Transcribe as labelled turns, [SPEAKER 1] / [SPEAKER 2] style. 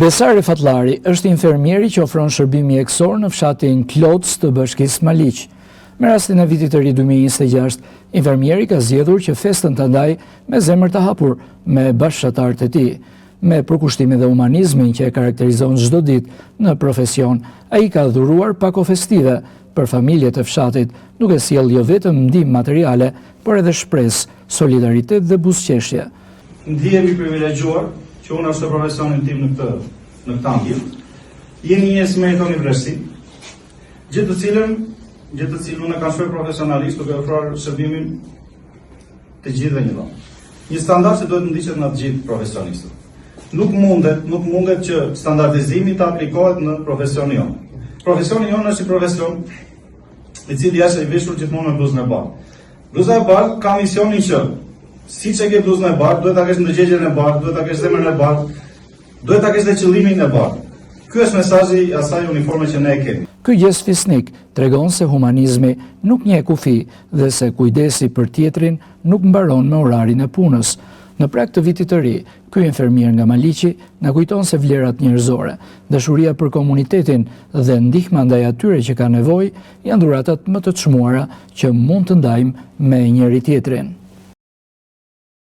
[SPEAKER 1] Besar Refatlari është infermieri që ofron shërbim mjekësor në fshatin Kloc të Bashkisë Maliq. Me rastin e vitit të ri 2026, infermieri ka zgjedhur që festën ta ndajë me zemër të hapur me bashkëtarët e tij. Me përkushtimin dhe humanizmin që e karakterizon çdo ditë në profesion, ai ka dhuruar pako festive për familjet e fshatit, duke sjellë jo vetëm ndihmë materiale, por edhe shpresë, solidaritet dhe buzëqeshje.
[SPEAKER 2] Ndihemi privilegjuar që unë është profesionin tim në këtë ambient. Jeni njerëz me toni vlerësi, gjithë të cilën unë kam shkuar profesionalisht duke ofruar shërbimin të gjithëve një lloj. Një standard që duhet të ndiqet nga të gjithë profesionistët. Nuk mundet që standardizimi të aplikohet në profesionin jonë. Profesioni jonë është një profesion i cili është i veshur gjithmonë me bluzën e bardhë. Bluza e bardhë ka misionin që siç e ke bluzën e bardhë, duhet ta kesh ndërgjegjen e bardhë, duhet ta kesh zemrën e bardhë, duhet ta kesh dhe qëllimin e bardhë. Ky është mesazhi i asaj uniforme që ne e kemi.
[SPEAKER 1] Ky gest fisnik tregon se humanizmi nuk njeh kufi dhe se kujdesi për tjetrin nuk mbaron me orarin e punës. Në prag të vitit të ri, ky infermier nga Maliqi na kujton se vlerat njerëzore, dashuria për komunitetin dhe ndihma ndaj atyre që kanë nevojë janë dhuratat më të çmuara që mund të ndajmë me njëri tjetrin.